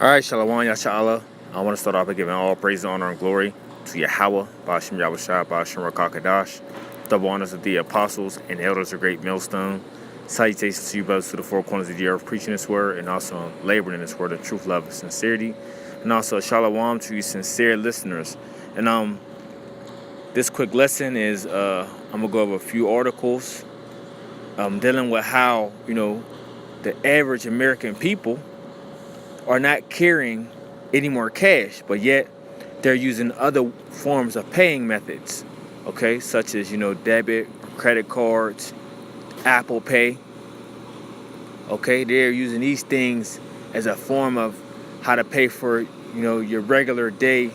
All right, Shalom, Yasha'Allah. I want to start off by giving all praise, honor, and glory to Yahweh, Ba'ashem Yahushua, Ba'ashem Rakakadash. Double honors of the apostles and elders of Great Millstone. Salutations to you brothers to the four corners of the earth, preaching this word and also laboring in this word of truth, love, and sincerity. And also Shalom to you sincere listeners. And this quick lesson is I'm going to go over a few articles dealing with how, the average American people are not carrying any more cash, but yet they're using other forms of paying methods, okay, such as, debit, credit cards, Apple Pay, okay? They're using these things as a form of how to pay for, your regular day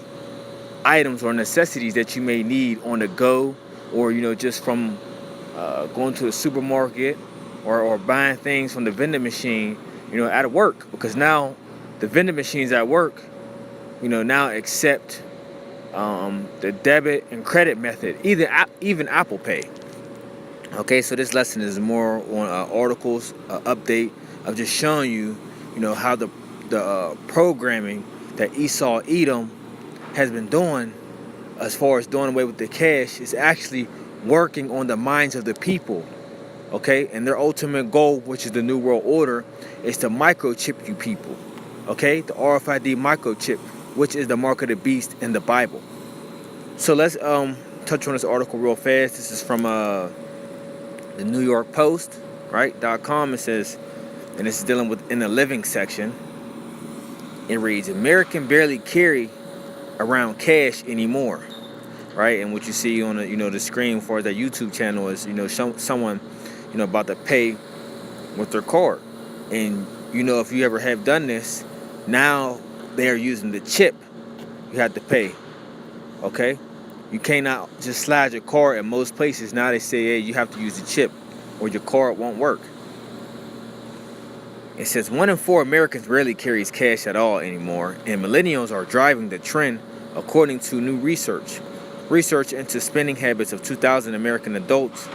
items or necessities that you may need on the go, or, just from going to the supermarket or buying things from the vending machine, at work, because now the vending machines at work, now accept the debit and credit method, even Apple Pay. Okay, so this lesson is more on articles, update of just showing you, how the programming that Esau Edom has been doing, as far as doing away with the cash, is actually working on the minds of the people. Okay, and their ultimate goal, which is the New World Order, is to microchip you people. Okay, the RFID microchip, which is the mark of the beast in the Bible. So let's touch on this article real fast. This is from the New York Post, right? .com. It says, and this is dealing with in the living section. It reads, American barely carry around cash anymore, right? And what you see on the the screen for that YouTube channel is someone about to pay with their card, and if you ever have done this, now they are using the chip. You have to pay, okay? You cannot just slide your card in most places. Now they say, hey, you have to use the chip or your card won't work. It says 1 in 4 Americans rarely carries cash at all anymore, and millennials are driving the trend according to new research. Research into spending habits of 2,000 American adults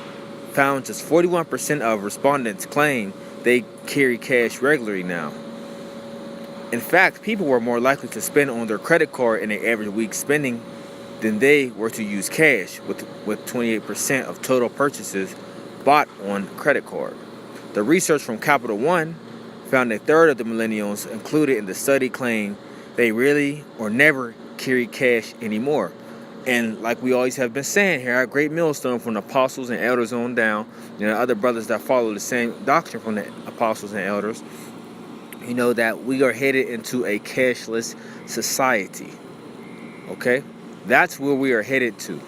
found just 41% of respondents claim they carry cash regularly now. In fact, people were more likely to spend on their credit card in an average week spending than they were to use cash, with 28% of total purchases bought on credit card. The research from Capital One found a third of the millennials included in the study claim they really or never carry cash anymore. And like we always have been saying here at Great Millstone, from the apostles and elders on down, other brothers that follow the same doctrine from the apostles and elders, that we are headed into a cashless society. Okay? That's where we are headed to.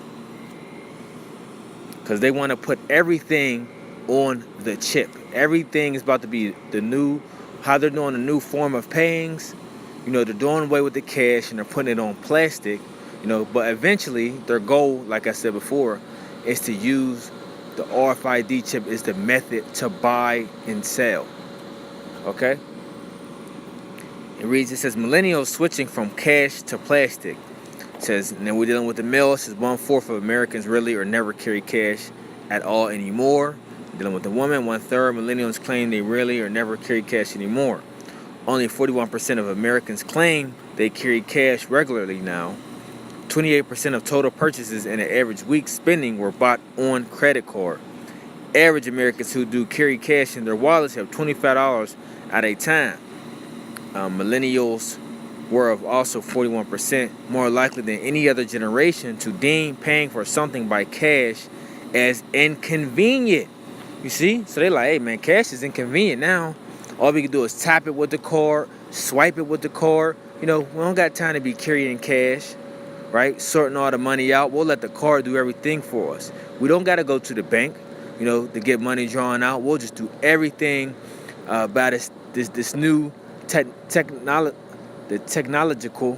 Because they want to put everything on the chip. Everything is about to be how they're doing a new form of payings. They're doing away with the cash and they're putting it on plastic. But eventually their goal, like I said before, is to use the RFID chip as the method to buy and sell. Okay? It says millennials switching from cash to plastic. It says, and then we're dealing with the male. It says 1/4 of Americans really or never carry cash at all anymore. Dealing with the woman, 1/3 millennials claim they rarely or never carry cash anymore. Only 41% of Americans claim they carry cash regularly now. 28% of total purchases in an average week spending were bought on credit card. Average Americans who do carry cash in their wallets have $25 at a time. Millennials were also 41% more likely than any other generation to deem paying for something by cash as inconvenient. You see? So they're like, hey man, cash is inconvenient now. All we can do is tap it with the card, swipe it with the card. We don't got time to be carrying cash, right? Sorting all the money out. We'll let the card do everything for us. We don't got to go to the bank, to get money drawn out. We'll just do everything by this new technological,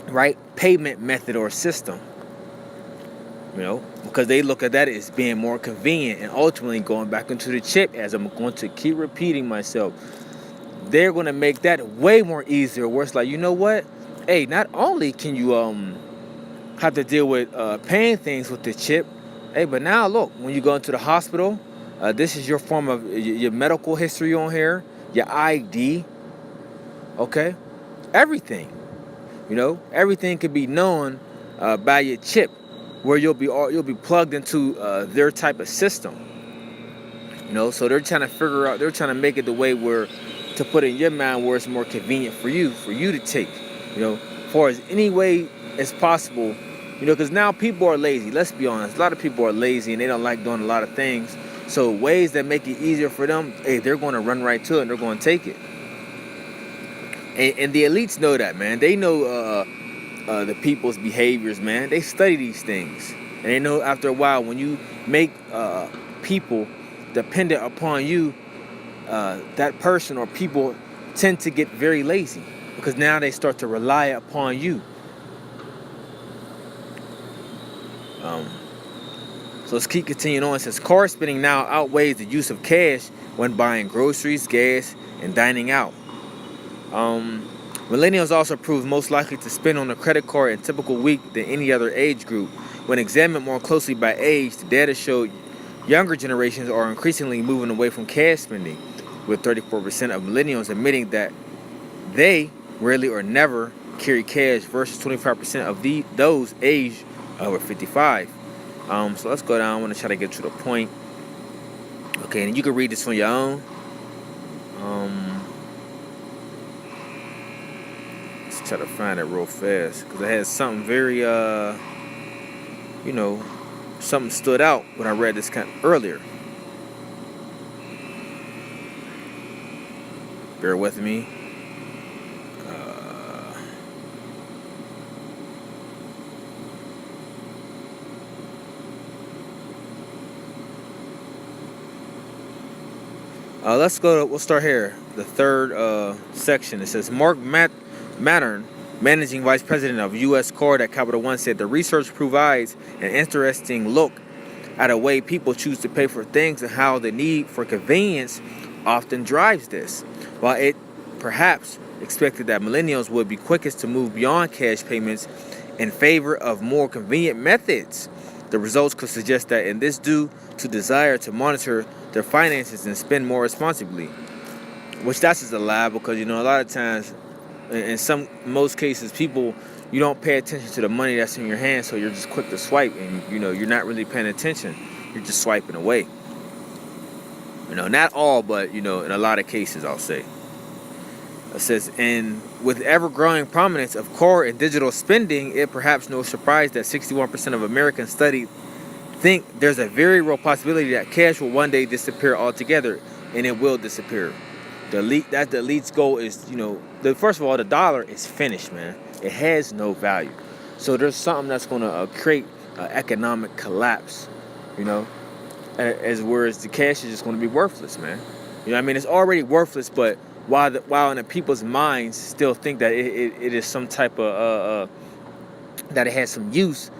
right, payment method or system. Because they look at that as being more convenient, and ultimately going back into the chip, as I'm going to keep repeating myself, they're going to make that way more easier, where it's like, you know what? Hey, not only can you have to deal with paying things with the chip, hey, but now look, when you go into the hospital, this is your form of your medical history on here, your ID, okay? everything. Everything can be known by your chip, where you'll be plugged into their type of system. So they're trying to figure out, they're trying to make it the way where to put in your mind where it's more convenient for you to take, for as any way as possible, because now people are lazy. Let's be honest, a lot of people are lazy and they don't like doing a lot of things. So ways that make it easier for them, hey, they're going to run right to it and they're going to take it. And the elites know that, man. They know the people's behaviors, man. They study these things. And they know after a while, when you make people dependent upon you, that person or people tend to get very lazy because now they start to rely upon you. So let's keep continuing on. It says car spending now outweighs the use of cash when buying groceries, gas, and dining out. Millennials also prove most likely to spend on a credit card in a typical week than any other age group. When examined more closely by age, the data showed younger generations are increasingly moving away from cash spending, with 34% of millennials admitting that they rarely or never carry cash versus 25% of those aged over 55. So let's go down. I want to try to get to the point. Okay, and you can read this on your own. Let's try to find it real fast because it has something very, something stood out when I read this kind of earlier. Bear with me. We'll start here. The third section. It says Mark Mattern, managing vice president of U.S. Card at Capital One, said the research provides an interesting look at a way people choose to pay for things and how the need for convenience often drives this. While it perhaps expected that millennials would be quickest to move beyond cash payments in favor of more convenient methods, the results could suggest that in this due to desire to monitor their finances and spend more responsibly. Which that's just a lie because, a lot of times, in most cases, people, you don't pay attention to the money that's in your hand, so you're just quick to swipe and, you're not really paying attention. You're just swiping away. Not all, but, in a lot of cases, I'll say. It says, and with ever-growing prominence of core and digital spending, it perhaps no surprise that 61% of Americans studied think there's a very real possibility that cash will one day disappear altogether, and it will disappear. The elite's goal is, first of all, the dollar is finished, man. It has no value. So there's something that's going to create economic collapse, whereas the cash is just going to be worthless, man. It's already worthless, but while in the people's minds still think that it is some type of, that it has some use,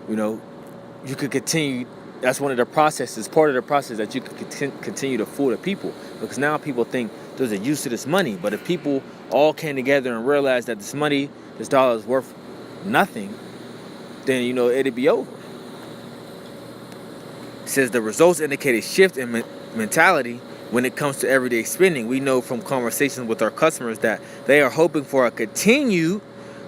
you could continue. That's one of the processes, part of the process that you could continue to fool the people. Because now people think there's a use to this money. But if people all came together and realized that this dollar is worth nothing, then, it'd be over. It says the results indicate a shift in mentality when it comes to everyday spending. We know from conversations with our customers that they are hoping for a continued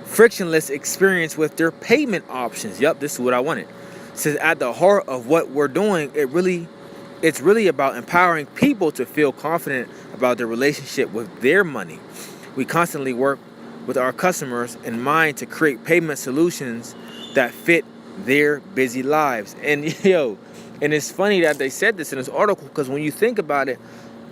frictionless experience with their payment options. Yup, this is what I wanted. It says at the heart of what we're doing, it's really about empowering people to feel confident about their relationship with their money. We constantly work with our customers in mind to create payment solutions that fit their busy lives. And and it's funny that they said this in this article because when you think about it,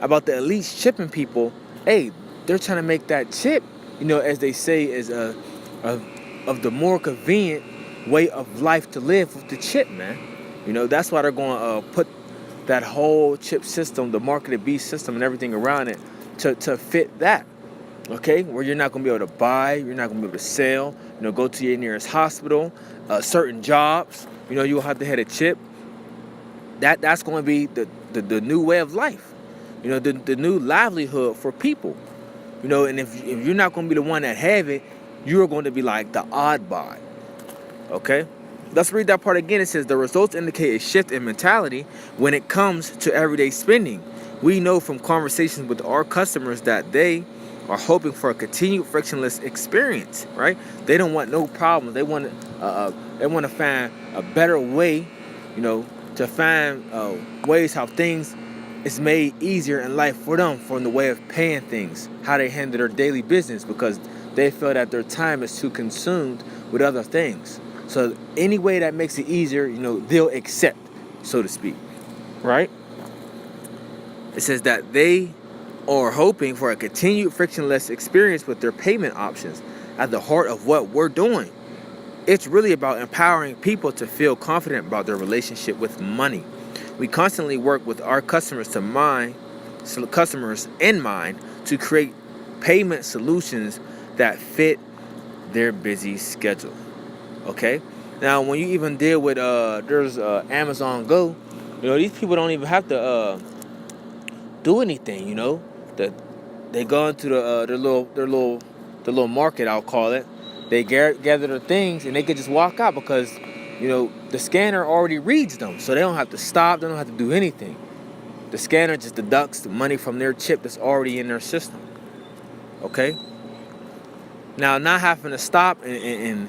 about the elites chipping people, hey, they're trying to make that chip, as they say, is of the more convenient way of life to live with the chip, man. That's why they're going to put that whole chip system, the marketed beast system and everything around it to fit that, okay? Where you're not going to be able to buy, you're not going to be able to sell, go to your nearest hospital, certain jobs, you'll have to have a chip. That's going to be the new way of life, the new livelihood for people, and if you're not going to be the one that have it, you're going to be like the oddball. Okay, let's read that part again. It says the results indicate a shift in mentality when it comes to everyday spending. We know from conversations with our customers that they are hoping for a continued frictionless experience, right? They don't want no problems. They want to find a better way, to find ways how things is made easier in life for them, from the way of paying things, how they handle their daily business, because they feel that their time is too consumed with other things. So any way that makes it easier, they'll accept, so to speak, right? It says that they are hoping for a continued frictionless experience with their payment options at the heart of what we're doing. It's really about empowering people to feel confident about their relationship with money. We constantly work with our customers in mind to create payment solutions that fit their busy schedule. Okay? Now, when you even deal with there's Amazon Go, these people don't even have to do anything. That they go into their little market, I'll call it. They gather their things and they could just walk out because the scanner already reads them, so they don't have to stop. They don't have to do anything. The scanner just deducts the money from their chip that's already in their system. Okay. Now, not having to stop and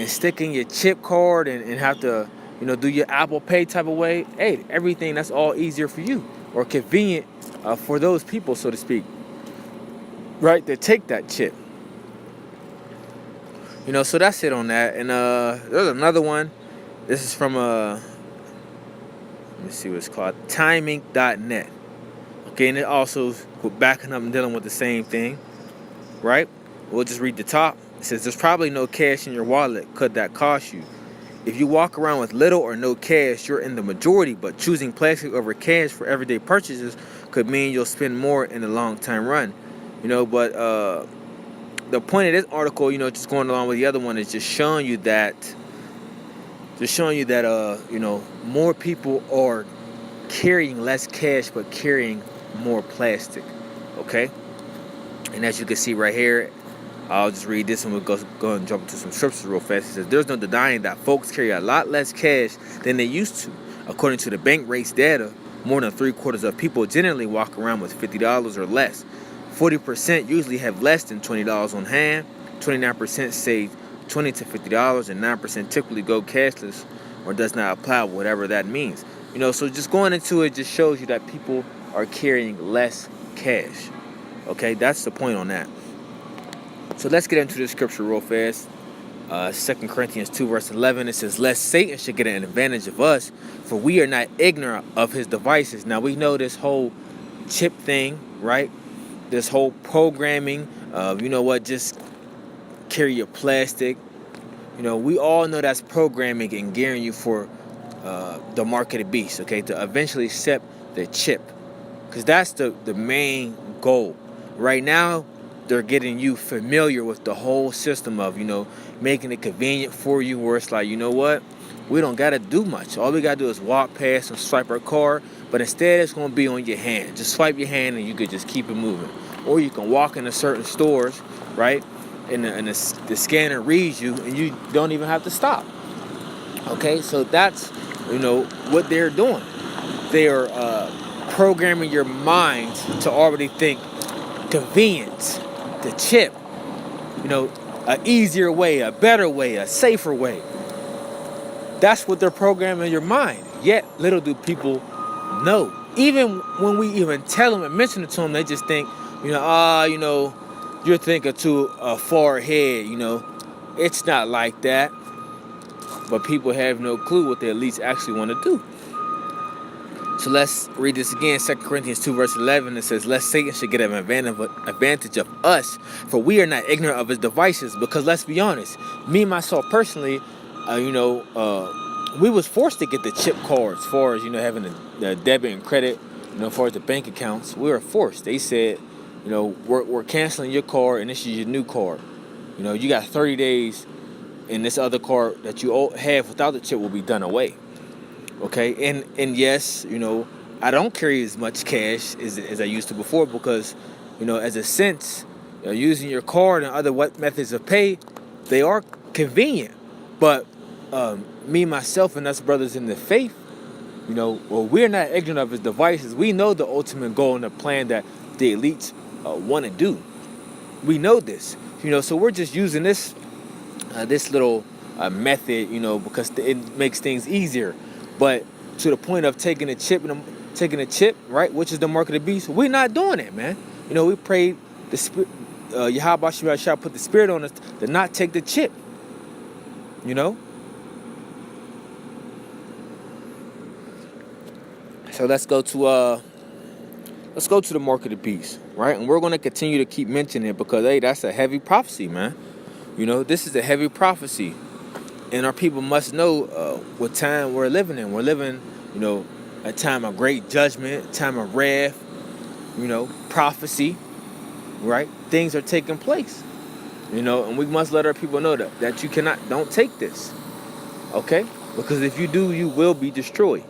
stick in your chip card and have to do your Apple Pay type of way. Hey, everything that's all easier for you or convenient for those people, so to speak, right? To take that chip. So that's it on that. And there's another one. This is from let me see what it's called, timing.net. Okay, and it also backing up and dealing with the same thing, right? We'll just read the top. It says there's probably no cash in your wallet. Could that cost you? If you walk around with little or no cash, you're in the majority, but choosing plastic over cash for everyday purchases could mean you'll spend more in the long time run. But the point of this article, just going along with the other one, is just showing you that more people are carrying less cash but carrying more plastic. Okay? And as you can see right here, I'll just read this and we'll go and jump into some scriptures real fast. It says, there's no denying that folks carry a lot less cash than they used to. According to the Bankrate's data, more than 3/4 of people generally walk around with $50 or less. 40% usually have less than $20 on hand. 29% save $20 to $50, and 9% typically go cashless or does not apply, whatever that means. So just going into it just shows you that people are carrying less cash. Okay, that's the point on that. So let's get into the scripture real fast. 2 Corinthians 2 verse 11, it says, lest Satan should get an advantage of us, for we are not ignorant of his devices. Now we know this whole chip thing, right? This whole programming of, just carry your plastic. We all know that's programming and gearing you for the mark of the beast, okay? To eventually accept the chip. Because that's the main goal. Right now, they're getting you familiar with the whole system of, making it convenient for you, where it's like, what? We don't got to do much. All we got to do is walk past and swipe our card, but instead it's going to be on your hand. Just swipe your hand and you could just keep it moving. Or you can walk into certain stores, right? And the scanner reads you and you don't even have to stop. Okay, so that's, what they're doing. They are programming your mind to already think convenience, the chip, an easier way, a better way, a safer way. That's what they're programming your mind. Yet, little do people know. Even when we even tell them and mention it to them, they just think, you're thinking too far ahead, It's not like that. But people have no clue what they at least actually want to do. So let's read this again. 2 Corinthians 2 verse 11. It says, lest Satan should get an advantage of us, for we are not ignorant of his devices. Because let's be honest, me, myself personally, we was forced to get the chip cards as far as, having the debit and credit, as far as the bank accounts. We were forced. They said, we're canceling your card and this is your new card. You got 30 days and this other card that you have without the chip will be done away. Okay, and yes, I don't carry as much cash as I used to before because, as a sense, using your card and other methods of pay, they are convenient. But me, myself, and us brothers in the faith, we're not ignorant of his devices. We know the ultimate goal and the plan that the elites want to do. We know this, so we're just using this little method, because it makes things easier. But to the point of taking a chip, right, which is the mark of the beast, we're not doing it, man. We prayed the spirit, Yahweh shall put the spirit on us to not take the chip, So let's go to the mark of the beast, right? And we're going to continue to keep mentioning it because, hey, that's a heavy prophecy, man. This is a heavy prophecy. And our people must know what time we're living in. We're living, a time of great judgment, time of wrath, prophecy, right? Things are taking place, and we must let our people know that you don't take this, okay? Because if you do, you will be destroyed.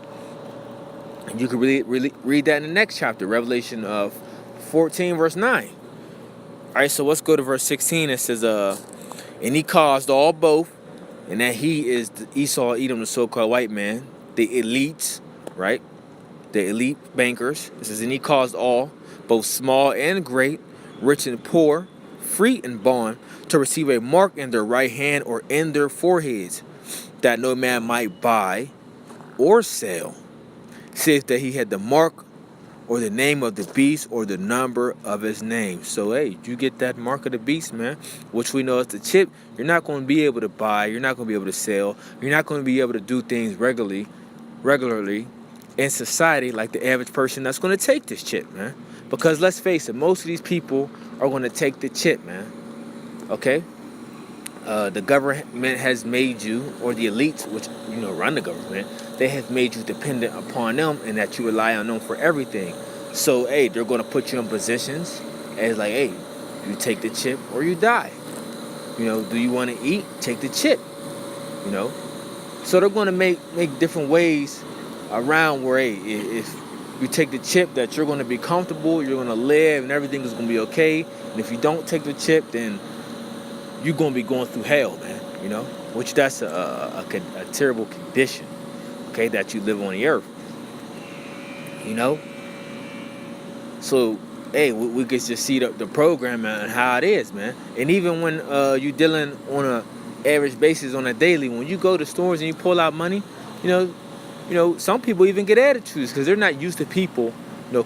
And you can really read that in the next chapter, Revelation 14, verse 9. All right, so let's go to verse 16. It says, and he caused all both, and that he is Esau, Edom, the so-called white man, the elites, right? The elite bankers. It says, and he caused all, both small and great, rich and poor, free and bond, to receive a mark in their right hand or in their foreheads, that no man might buy or sell, save that he had the mark or the name of the beast or the number of his name. So, hey, you get that mark of the beast, man, which we know is the chip. You're not going to be able to buy. You're not going to be able to sell. You're not going to be able to do things regularly in society like the average person that's going to take this chip, man. Because let's face it, most of these people are going to take the chip, man. Okay? The government has made you, or the elites, which, run the government, they have made you dependent upon them and that you rely on them for everything. So, hey, they're going to put you in positions as like, hey, you take the chip or you die. Do you want to eat? Take the chip. So they're going to make different ways around where, hey, if you take the chip, that you're going to be comfortable, you're going to live, and everything is going to be okay. And if you don't take the chip, then you're going to be going through hell, man, which that's a terrible condition, okay, that you live on the earth, So, hey, we can just see the program and how it is, man. And even when you're dealing on a average basis on a daily, when you go to stores and you pull out money, some people even get attitudes because they're not used to people,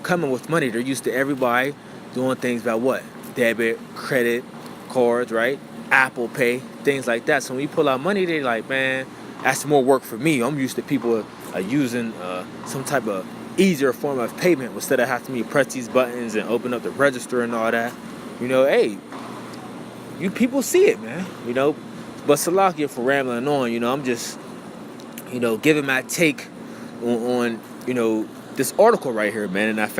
coming with money. They're used to everybody doing things by what? Debit, credit, cards, right? Apple Pay, things like that. So when you pull out money, they're like, man, that's more work for me. I'm used to people using some type of easier form of payment instead of having to press these buttons and open up the register and all that. Hey, you people see it, man. But Salakia, for rambling on, I'm just, giving my take on this article right here, man. And I found